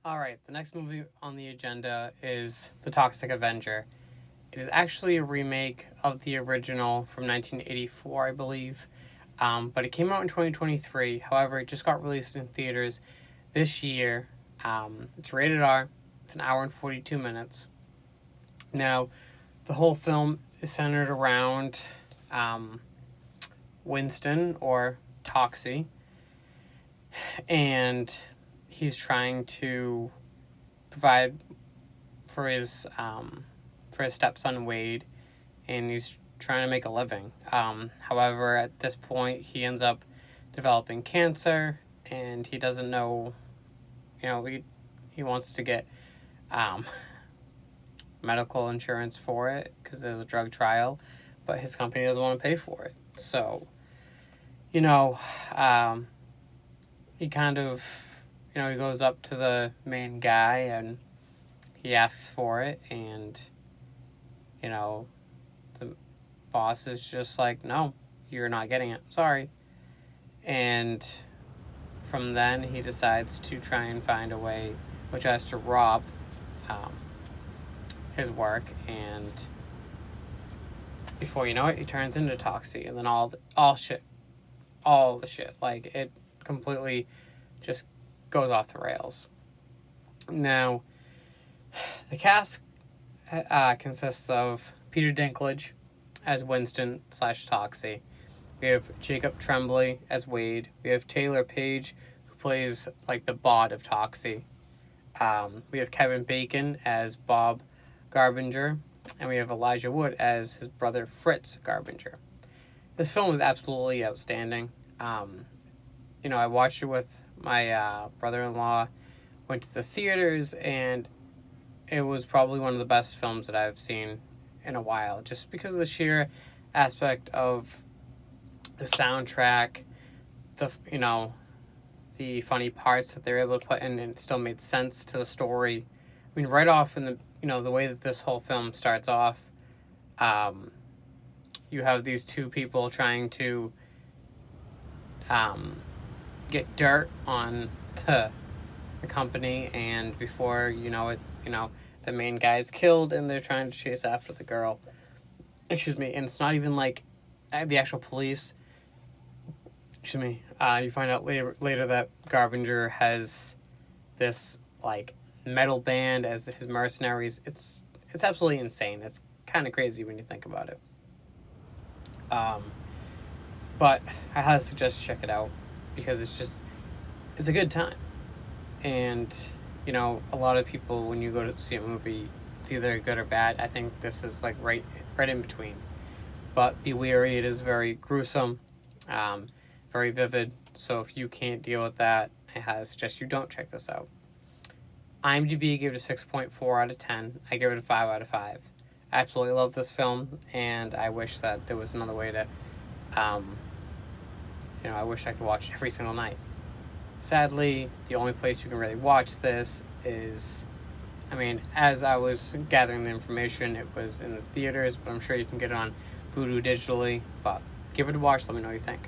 Alright, the next movie on the agenda is The Toxic Avenger. It is actually a remake of the original from 1984, I believe. But it came out in 2023. However, it just got released in theaters this year. It's rated R. It's an hour and 42 minutes. Now, the whole film is centered around Winston, or Toxie, and he's trying to provide for his stepson Wade, and he's trying to make a living. However, at this point, he ends up developing cancer, and he doesn't know. He wants to get medical insurance for it because there's a drug trial, but his company doesn't want to pay for it. So, you know, he kind of, he goes up to the main guy and he asks for it, and, the boss is just like, no, you're not getting it. Sorry. And from then, he decides to try and find a way, which has to rob his work, and before you know it, he turns into Toxie, and then all the shit, like, it completely just goes off the rails. Now, the cast consists of Peter Dinklage as Winston / Toxie. We have Jacob Tremblay as Wade. We have Taylor Page, who plays like the bot of Toxie. We have Kevin Bacon as Bob Garbinger, and we have Elijah Wood as his brother Fritz Garbinger. This film was absolutely outstanding. I watched it with my brother-in-law, went to the theaters, and it was probably one of the best films that I've seen in a while, just because of the sheer aspect of the soundtrack, the funny parts that they were able to put in, and it still made sense to the story. I mean, right off in the way that this whole film starts off, you have these two people trying to get dirt on the company, and before you know it, the main guy's killed, and they're trying to chase after the girl. Excuse me, and it's not even like the actual police. Excuse me. You find out later that Garbinger has this like metal band as his mercenaries. It's absolutely insane. It's kind of crazy when you think about it. But I highly suggest check it out because it's a good time. And a lot of people, when you go to see a movie, it's either good or bad. I think this is like right in between. But be wary, it is very gruesome, very vivid. So if you can't deal with that, I highly suggest you don't check this out. IMDb gave it a 6.4 out of 10. I give it a 5 out of 5. I absolutely love this film, and I wish that there was another way to, I wish I could watch it every single night. Sadly, the only place you can really watch this is, as I was gathering the information, it was in the theaters, but I'm sure you can get it on Vudu digitally. But give it a watch, let me know what you think.